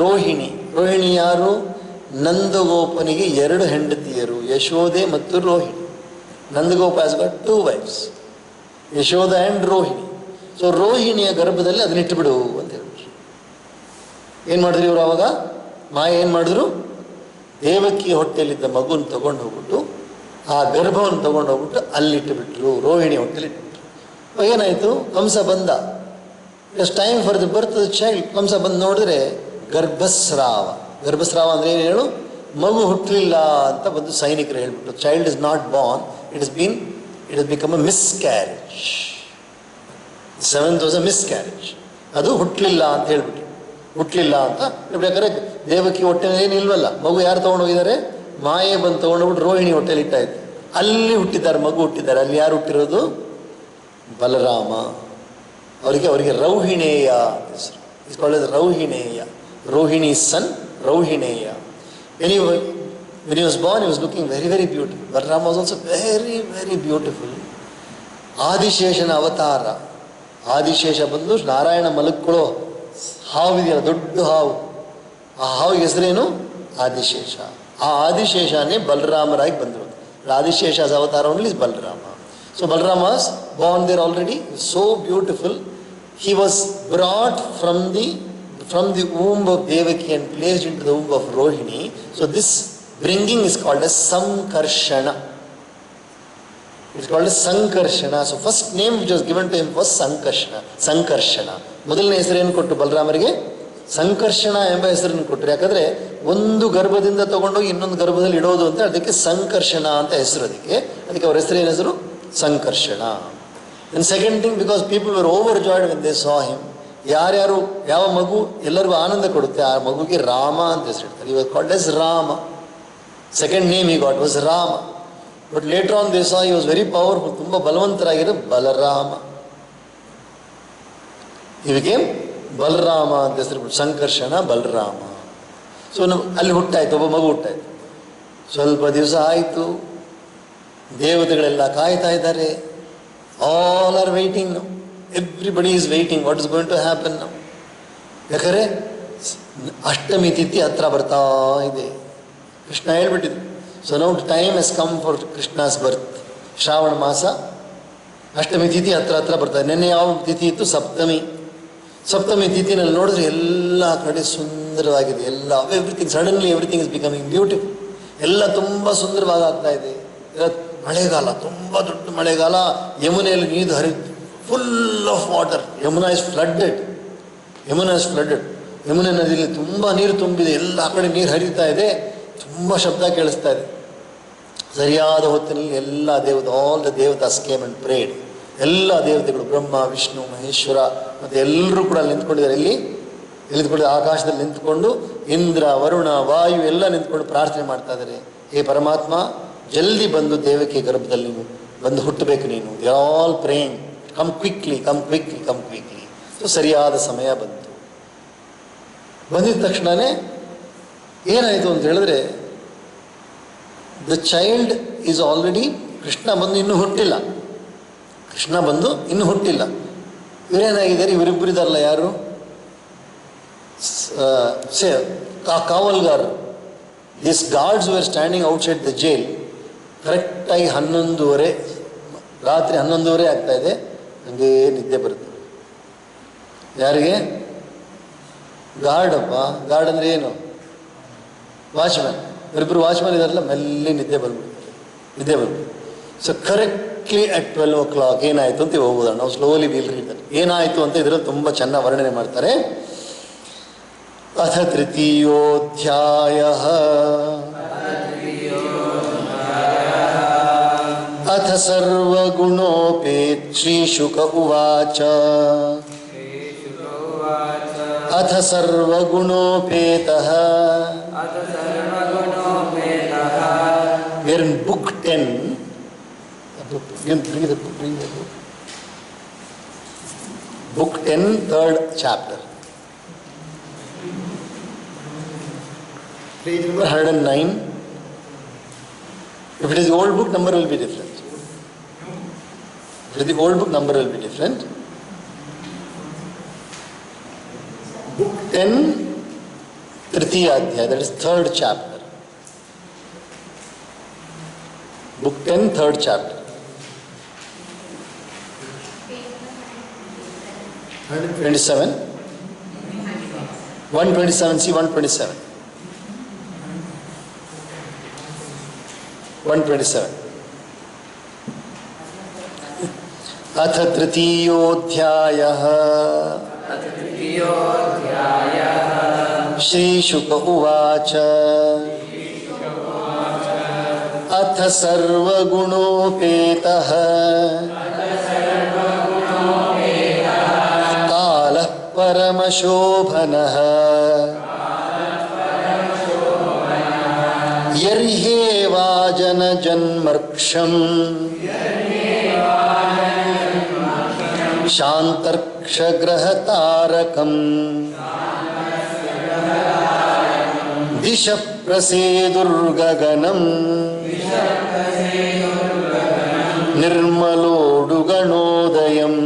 ರೋಹಿಣಿ. ರೋಹಿಣಿ ಯಾರು? ನಂದಗೋಪನಿಗೆ 2 ಹೆಂಡತಿಯರು, ಯಶೋದೆ ಮತ್ತು Rohini. Nandagopa has got 2 wives, Yashoda and Rohini. So ರೋಹಿಣಿಯ ಗರ್ಭದಲ್ಲಿ ಅದನ್ನಿಟ್ಟುಬಿಡು ಅಂತ ಹೇಳಿದ್ರು. ಏನು ಮಾಡಿದ್ರು ಇವರು ಅವಾಗ? ಮಾಯ ಏನು ಮಾಡಿದ್ರು, ದೇವಕಿ ಹೊಟ್ಟೆಯಲ್ಲಿದ್ದ ಮಗುನ ತೊಗೊಂಡು ಹೋಗ್ಬಿಟ್ಟು ಆ ಗರ್ಭವನ್ನು ತೊಗೊಂಡು ಹೋಗ್ಬಿಟ್ಟು ಅಲ್ಲಿಟ್ಟುಬಿಟ್ರು, ರೋಹಿಣಿ ಹೊಟ್ಟೆಲಿಟ್ಟುಬಿಟ್ರು. ಏನಾಯಿತು? ಕಂಸ ಬಂದ. It's time for the birth of the child. Kamsa ಬಂದು ನೋಡಿದ್ರೆ ಗರ್ಭಸ್ರಾವ. ಗರ್ಭಸ್ರಾವ ಅಂದರೆ ಏನು ಹೇಳು? ಮಗು ಹುಟ್ಟಲಿಲ್ಲ ಅಂತ ಬಂದು ಸೈನಿಕರು ಹೇಳ್ಬಿಟ್ಟು, child is not Born, it has become a miscarriage. 7th was a miscarriage. ಅದು ಹುಟ್ಟಲಿಲ್ಲ ಅಂತ ಹೇಳ್ಬಿಟ್ಟು, ಹುಟ್ಟಲಿಲ್ಲ ಅಂತ ಹೇಳ್ಬೇಕಾದ್ರೆ ದೇವಕಿ ಹೊಟ್ಟೆಲಿ ಏನಿಲ್ವಲ್ಲ, ಮಗು ಯಾರು ತೊಗೊಂಡೋಗಿದ್ದಾರೆ? ಮಾಯೆ ಬಂದು ತೊಗೊಂಡೋಗ್ಬಿಟ್ಟು ರೋಹಿಣಿ ಹೊಟ್ಟೆಲಿ ಇಟ್ಟಾಯ್ತು. ಅಲ್ಲಿ ಹುಟ್ಟಿದ್ದಾರೆ, ಮಗು ಹುಟ್ಟಿದ್ದಾರೆ. ಅಲ್ಲಿ ಯಾರು ಹುಟ್ಟಿರೋದು? ಬಲರಾಮ. ಅವರಿಗೆ ರೌಹಿಣೇಯ ಹೆಸರು. Is called Rauhineya. Rohini son Rauhineya. When he was born, he was looking very, very beautiful. Balarama was also very, very beautiful. ಆದಿಶೇಷನ ಅವತಾರ. ಆದಿಶೇಷ ಬಂದು ನಾರಾಯಣ ಮಲಕ್ಕೊಳ್ಳೋ ಹಾವು ಇದೆಯಲ್ಲ, ದೊಡ್ಡ ಹಾವು. ಆ ಹಾವಿಗೆ ಹೆಸರೇನು? ಆದಿಶೇಷ. ಆ ಆದಿಶೇಷನೇ ಬಲರಾಮರಾಗಿ ಬಂದರು. ಆದಿಶೇಷ's avatar only is Balarama. So Balarama was born there already, so beautiful. He was brought from the womb of Devaki and placed into the womb of Rohini. So this bringing is called as Sankarshana. It's called as Sankarshana. So first name which was given to him was Sankarshana. ಮೊದಲನೇ ಹೆಸರೇನು ಕೊಟ್ಟು ಬಲರಾಮರಿಗೆ ಸಂಕರ್ಷಣ ಎಂಬ ಹೆಸರನ್ನು ಕೊಟ್ಟರು. ಯಾಕಂದರೆ ಒಂದು ಗರ್ಭದಿಂದ ತಗೊಂಡೋಗಿ ಇನ್ನೊಂದು ಗರ್ಭದಲ್ಲಿ ಇಡೋದು ಅಂತ ಅದಕ್ಕೆ ಸಂಕರ್ಷಣ ಅಂತ ಹೆಸರು. ಅದಕ್ಕೆ ಅವ್ರ ಹೆಸರು ಏನು ಹೆಸರು? Sankarshana. And second thing, because people were overjoyed when they saw him. ಯಾರ್ಯಾರು ಯಾವ ಮಗು ಎಲ್ಲರಿಗೂ ಆನಂದ ಕೊಡುತ್ತೆ ಆ ಮಗುಗೆ ರಾಮ ಅಂತ ಹೆಸರಿಡ್ತಾರೆ. ಇವಾಗ called as Rama. Second name he got was Rama. But later on they saw he was very powerful, ತುಂಬ ಬಲವಂತರಾಗಿರೋ ಬಲರಾಮ. ಇವಕ್ಕೆ ಬಲರಾಮ ಅಂತ ಹೆಸರು, ಸಂಕರ್ಷಣ ಬಲರಾಮ. ಸೊ ಅಲ್ಲಿ ಹುಟ್ಟಾಯ್ತು, ಒಬ್ಬ ಮಗು ಹುಟ್ಟಾಯ್ತು. ಸ್ವಲ್ಪ ದಿವಸ ಆಯಿತು, ದೇವತೆಗಳೆಲ್ಲ ಕಾಯ್ತಾ ಇದ್ದಾರೆ. All are waiting now, everybody is waiting what is going to happen now. ಯಾಕಂದರೆ ಅಷ್ಟಮಿ ತಿಥಿ ಹತ್ರ ಬರ್ತಾ ಇದೆ. ಕೃಷ್ಣ ಹೇಳ್ಬಿಟ್ಟಿದ್ರು. So now time is come for Krishna's birth. Shravana ಮಾಸ ಅಷ್ಟಮಿ ತಿಥಿ ಹತ್ರ ಬರ್ತಾರೆ. ನಿನ್ನೆ ಯಾವ ತಿಥಿ ಇತ್ತು? ಸಪ್ತಮಿ ತಿಥಿನಲ್ಲಿ ನೋಡಿದ್ರೆ ಎಲ್ಲ ಕಡೆ ಸುಂದರವಾಗಿದೆ. ಎಲ್ಲ suddenly everything is becoming beautiful. ಎಲ್ಲ ತುಂಬ ಸುಂದರವಾಗಿ ಆಗ್ತಾ ಇದೆ. ಮಳೆಗಾಲ, ತುಂಬ ದೊಡ್ಡ ಮಳೆಗಾಲ. ಯಮುನೆಯಲ್ಲಿ ನೀರು full of water. Yamuna is flooded. Yamuna ನದಿಯಲ್ಲಿ ತುಂಬ ನೀರು ತುಂಬಿದೆ. ಎಲ್ಲ ಕಡೆ ನೀರು ಹರಿತಾ ಇದೆ. ತುಂಬ ಶಬ್ದ ಕೇಳಿಸ್ತಾ ಇದೆ. ಸರಿಯಾದ ಹೊತ್ತಿನಲ್ಲಿ ಎಲ್ಲ all the ದೇವತಾಸ್ came and prayed. ಎಲ್ಲ ದೇವತೆಗಳು, ಬ್ರಹ್ಮ, ವಿಷ್ಣು, ಮಹೇಶ್ವರ ಮತ್ತು ಎಲ್ಲರೂ ಕೂಡ ಅಲ್ಲಿ ನಿಂತ್ಕೊಂಡಿದ್ದಾರೆ. ನಿಂತ್ಕೊಂಡು ಆಕಾಶದಲ್ಲಿ ನಿಂತ್ಕೊಂಡು ಇಂದ್ರ, ವರುಣ, ವಾಯು ಎಲ್ಲ ನಿಂತ್ಕೊಂಡು ಪ್ರಾರ್ಥನೆ ಮಾಡ್ತಾ ಇದ್ದಾರೆ. ಹೇ ಪರಮಾತ್ಮ, ಜಲ್ದಿ ಬಂದು ದೇವಕಿ ಗರ್ಭದಲ್ಲಿ ನೀವು ಬಂದು ಹುಟ್ಟಬೇಕು ನೀನು. They all praying, come quickly. So ಸರಿಯಾದ ಸಮಯ ಬಂತು. ಬಂದಿದ ತಕ್ಷಣವೇ ಏನಾಯಿತು ಅಂತ ಹೇಳಿದ್ರೆ, the child is already, Krishna ಬಂದು ಇನ್ನೂ ಹುಟ್ಟಿಲ್ಲ. ಇವರೇನಾಗಿದ್ದಾರೆ? ಇವರಿಬ್ಬರಿದಾರಲ್ಲ, ಯಾರು ಕಾವಲ್ಗಾರರು. This guards were standing outside the jail. ಕರೆಕ್ಟಾಗಿ 11:30 ರಾತ್ರಿ 11:30 ಆಗ್ತಾ ಇದೆ. ನನಗೆ ನಿದ್ದೆ ಬರುತ್ತೆ. ಯಾರಿಗೆ? ಗಾರ್ಡಪ್ಪ. ಗಾರ್ಡ್ ಅಂದರೆ ಏನು? ವಾಚ್ಮ್ಯಾನ್. ಇವರಿಬ್ಬರು ವಾಚ್ಮ್ಯಾನ್ ಇದಾರಲ್ಲ, ಮೆಲ್ಲಿ ನಿದ್ದೆ ಬಂದ್ಬಿಡ್ತಾರೆ. ಸೊ ಕರೆಕ್ಟ್ಲಿ ಅಟ್ 12 o'clock ಏನಾಯಿತು ಅಂತ ಹೋಗೋದಣ್ಣ. ನಾವು ಸ್ಲೋಲಿ ವೀಲ್ ರೀಡ್ ದಟ್. ಏನಾಯಿತು ಅಂತ ಇದರಲ್ಲಿ ತುಂಬ ಚೆನ್ನಾಗಿ ವರ್ಣನೆ ಮಾಡ್ತಾರೆ. ಅಥ ತೃತೀಯೋಧ್ಯಾಯಃ ಅಥ ಸರ್ವಗುಣೋಪೇತ್ ಶ್ರೀಶುಕ ಉವಾಚ. ಅಥ ಸರ್ವಗುಣೋಪೇತಃ. We are in book 10. Bring the book. Book 10, 3rd chapter. Page number 109. If it is the old book, number will be different. Book 10, Tritiya Adhyaya, that is 3rd chapter. Book 10, 3rd chapter. 127. 127, see 127. 127. अथ तृतीयोऽध्यायः. श्रीशुक उवाच. अथ सर्वगुणोपेतः कालः परमशोभनः यर्ह्येवाजनजन्मर्क्षम् शान्तर्क्षग्रहतारकम् दिशः प्रसेदुर्गगनम् निर्मलोडुगणोदयम्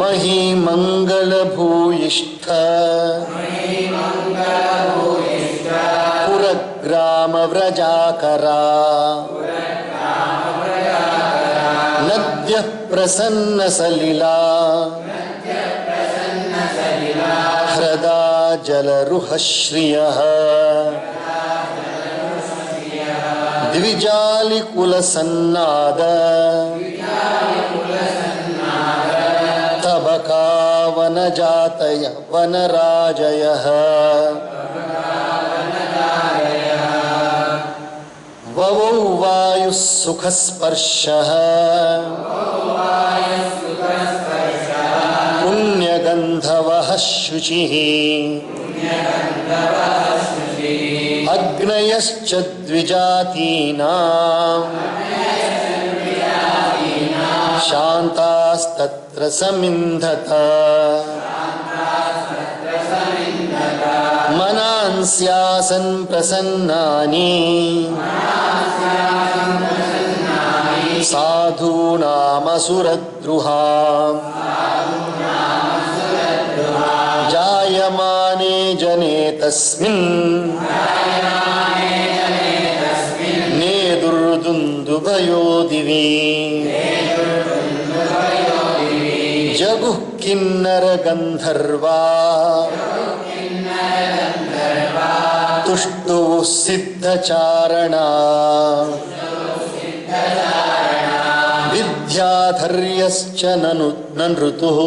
महीमङ्गलभूयिष्ठ व्रजाकरा नद्यः प्रसन्नसलिला ह्रदा जलरुहश्रियः द्विजालिकुलसन्नाद तबका वनजातय वनराजयः ववौ वायुः सुखस्पर्शः पुण्यगन्धवः शुचिः अग्नयश्च द्विजातीनां शान्तास्तत्र समिन्धत मनांस्यासन् प्रसन्नानि साधूनामसुरद्रुहाम् जायमाने जने तस्मिन् नेदुर्दुन्दुभयो दिवि जगुः किन्नरगन्धर्वा तुष्टुः सिद्धचारणा विद्याधर्यश्च ननृतुः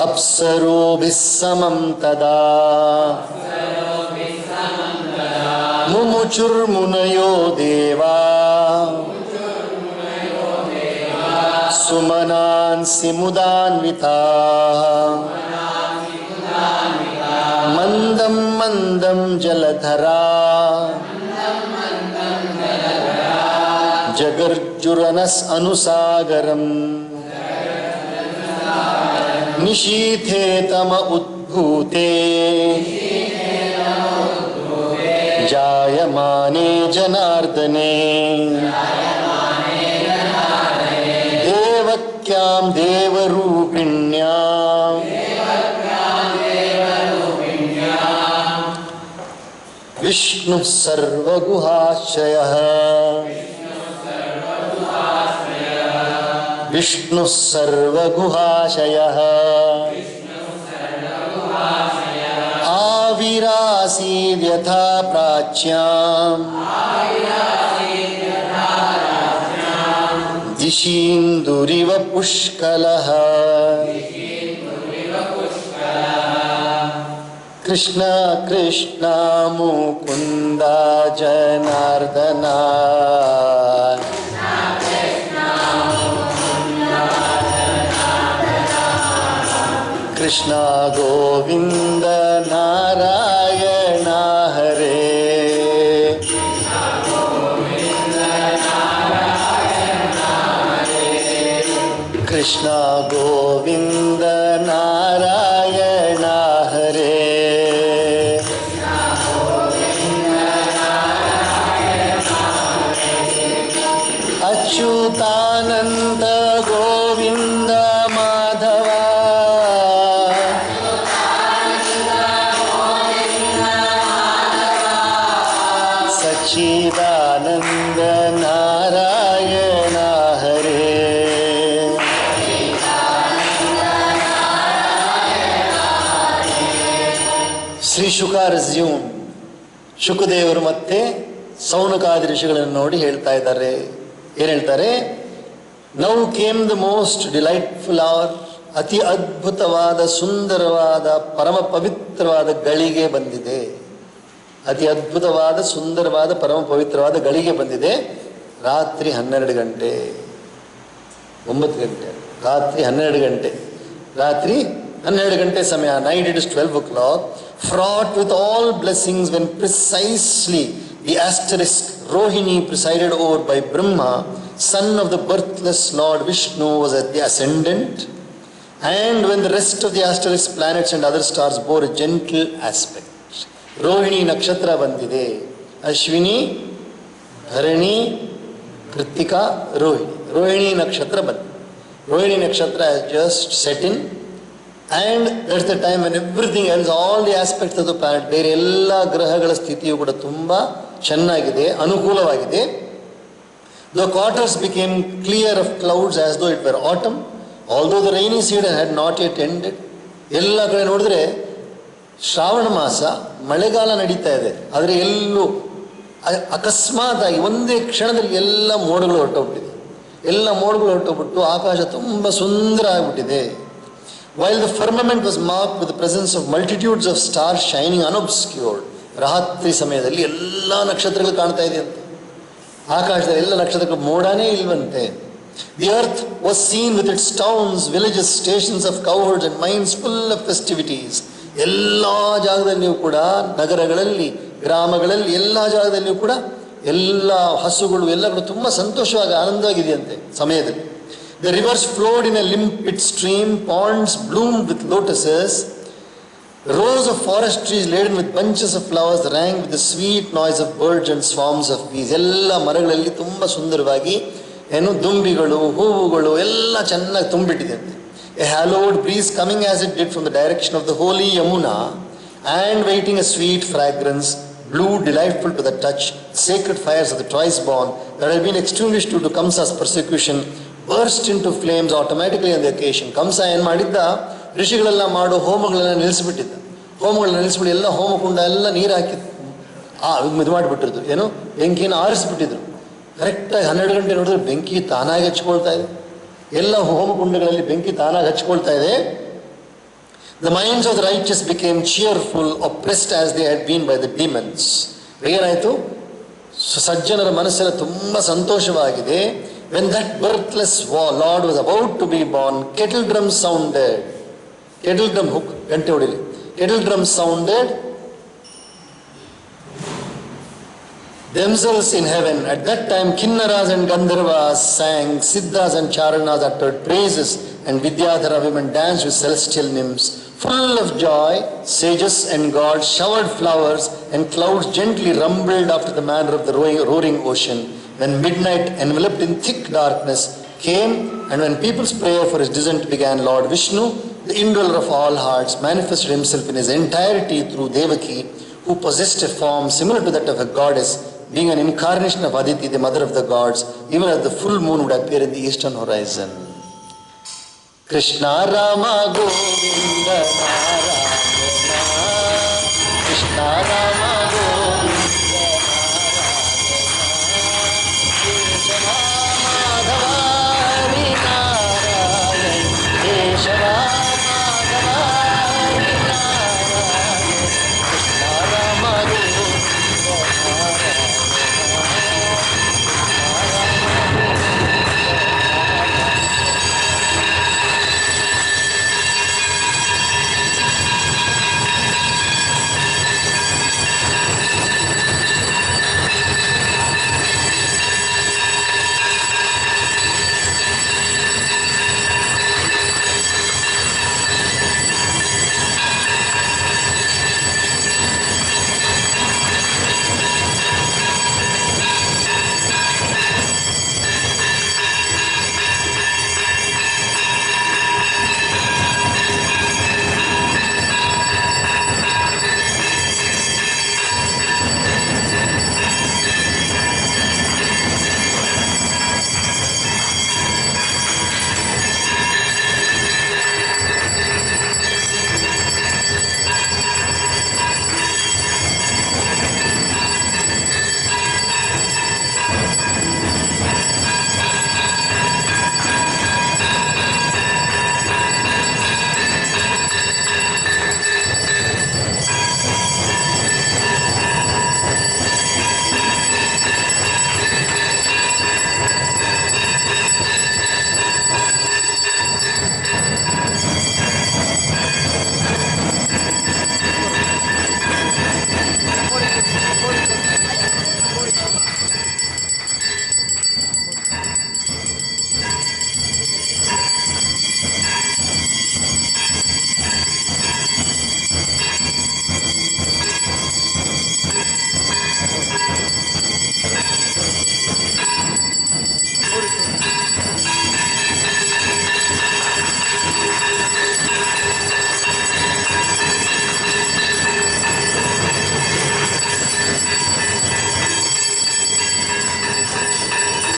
अप्सरोभिः समं तदा मुमुचुर्मुनयो देवा सुमनांसि मुदान्विताः मन्दं मन्दं जलधरा जगर्जुरनस् अनुसागरम् निशीथे तम उद्भूते जायमाने जनार्दने देवक्यां देवरूपिण्यां विष्णुः सर्वगुहाश्रयः विष्णुः सर्वगुहाशयः आविरासीद् यथा प्राच्यां दिशीन्दुरिव पुष्कलः कृष्ण कृष्ण मुकुन्द जनार्दना कृष्ण गोविंद नारायण हरे कृष्ण गोविंद नारायण हरे अच्युतानंद गोविंद माधव सच्चिदानंद नारायण हरे ಶ್ರೀ ಶುಕ ರೆಸ್ಯೂಮ್ ಶುಕದೇವರು ಮತ್ತೆ ಸೌನಕಾದಿ ಋಷಿಗಳನ್ನು ನೋಡಿ ಹೇಳ್ತಾ ಇದ್ದಾರೆ. ಏನು ಹೇಳ್ತಾರೆ? Now came the most delightful hour, ಅತಿ ಅದ್ಭುತವಾದ ಸುಂದರವಾದ ಪರಮ ಪವಿತ್ರವಾದ ಗಳಿಗೆ ಬಂದಿದೆ. ಅತಿ ಅದ್ಭುತವಾದ ಸುಂದರವಾದ ಪರಮ ಪವಿತ್ರವಾದ ಗಳಿಗೆ ಬಂದಿದೆ. ರಾತ್ರಿ 12 ಗಂಟೆ 9 ಗಂಟೆ ರಾತ್ರಿ 12 ಗಂಟೆ ರಾತ್ರಿ 12 ಗಂಟೆ ಸಮಯ. Night it is 12 o'clock, fraught with all blessings, when precisely the asterisk Rohini, presided over by Brahma, son of the birthless Lord Vishnu, was at the ascendant, and when the rest of the asterisk planets and other stars bore a gentle aspect. Rohini nakshatra bandide. Ashwini, Bharani, Kritika, Rohini. Rohini nakshatra bandide. Rohini nakshatra has just set in, and that's the time when everything else, all the aspects of the planet, ಬೇರೆ ಎಲ್ಲ ಗ್ರಹಗಳ ಸ್ಥಿತಿಯು ಕೂಡ ತುಂಬ ಚೆನ್ನಾಗಿದೆ, ಅನುಕೂಲವಾಗಿದೆ. The quarters became clear of clouds as though it were autumn, although the rainy season had not yet ended. ಎಲ್ಲ ಕಡೆ ನೋಡಿದ್ರೆ ಶ್ರಾವಣ ಮಾಸ, ಮಳೆಗಾಲ ನಡೀತಾ ಇದೆ, ಆದರೆ ಎಲ್ಲೂ ಅಕಸ್ಮಾತಾಗಿ ಒಂದೇ ಕ್ಷಣದಲ್ಲಿ ಎಲ್ಲ ಮೋಡಗಳು ಹೊರಟೋಗ್ಬಿಟ್ಟಿದೆ. ಎಲ್ಲ ಮೋಡಗಳು ಹೊರಟೋಗ್ಬಿಟ್ಟು ಆಕಾಶ ತುಂಬ ಸುಂದರ ಆಗಿಬಿಟ್ಟಿದೆ. While the firmament was marked with the presence of multitudes of stars shining unobscured. ರಾತ್ರಿ ಸಮಯದಲ್ಲಿ ಎಲ್ಲ ನಕ್ಷತ್ರಗಳು ಕಾಣ್ತಾ ಇದೆ ಅಂತ. ಆಕಾಶದಲ್ಲಿ ಎಲ್ಲ ನಕ್ಷತ್ರಗಳು ಮೋಡನೇ ಇಲ್ವಂತೆ. The earth was seen with its towns, villages, stations of cowherds and mines full of festivities. ಎಲ್ಲ ಜಾಗದಲ್ಲಿಯೂ ಕೂಡ, ನಗರಗಳಲ್ಲಿ, ಗ್ರಾಮಗಳಲ್ಲಿ, ಎಲ್ಲ ಜಾಗದಲ್ಲಿಯೂ ಕೂಡ ಎಲ್ಲ ಹಸುಗಳು ಎಲ್ಲ ಕೂಡ ತುಂಬ ಸಂತೋಷವಾಗಿ ಆನಂದವಾಗಿದೆಯಂತೆ ಸಮಯದಲ್ಲಿ. The rivers flowed in a limpid stream, ponds bloomed with lotuses, rows of forest trees laden with bunches of flowers rang with the sweet noise of birds and swarms of bees. ಎಲ್ಲ ಮರಗಳಲ್ಲಿ ತುಂಬ ಸುಂದರವಾಗಿ ಏನು ದುಂಬಿಗಳು, ಹೂವುಗಳು ಎಲ್ಲ ಚೆನ್ನಾಗಿ ತುಂಬಿಟ್ಟಿದೆ. A hallowed breeze coming as it did from the direction of the holy Yamuna and waiting a sweet fragrance blew delightful to the touch. Sacred fires of the twice born that had been extinguished due to Kamsa's persecution burst into flames automatically on the occasion. ಕಂಸ ಏನು ಮಾಡಿದ್ದ, ಋಷಿಗಳೆಲ್ಲ ಮಾಡೋ ಹೋಮಗಳೆಲ್ಲ ನಿಲ್ಲಿಸ್ಬಿಟ್ಟಿದ್ದ. ಹೋಮಗಳನ್ನ ನಿಲ್ಲಿಸ್ಬಿಟ್ಟು ಎಲ್ಲ ಹೋಮಕುಂಡ ಎಲ್ಲ ನೀರು ಹಾಕಿ ಇದು ಮಾಡಿಬಿಟ್ಟಿದ್ರು, ಏನು ಬೆಂಕಿಯನ್ನು ಆರಿಸ್ಬಿಟ್ಟಿದ್ರು. ಕರೆಕ್ಟಾಗಿ 12 ಗಂಟೆ ನೋಡಿದ್ರೆ ಬೆಂಕಿ ತಾನಾಗಿ ಹಚ್ಕೊಳ್ತಾ ಇದೆ. ಎಲ್ಲ ಹೋಮಕುಂಡಗಳಲ್ಲಿ ಬೆಂಕಿ ತಾನಾಗಿ ಹಚ್ಕೊಳ್ತಾ ಇದೆ. The minds of the righteous became cheerful, oppressed as they had been by the demons. ಏನಾಯಿತು, ಸಜ್ಜನರ ಮನಸ್ಸೆಲ್ಲ ತುಂಬ ಸಂತೋಷವಾಗಿದೆ. When that birthless lord was about to be born, kettle drum sounded. Kettle drum, ಗಂಟೆ ಹೊಡಿಲಿ. Kettle drum sounded themselves in heaven. At that time Kinnaras and Gandharvas sang, Siddhas and Charanas uttered praises, and Vidyadhara women danced with celestial nymphs. Full of joy, sages and gods showered flowers, and clouds gently rumbled after the manner of the roaring ocean. When midnight, enveloped in thick darkness, came, and when people's prayer for his descent began, Lord Vishnu, the indweller of all hearts, manifested himself in his entirety through Devaki, who possessed a form similar to that of a goddess, being an incarnation of Aditi, the mother of the gods, even as the full moon would appear in the eastern horizon. Krishna Rama Govinda Narayana, Krishna Rama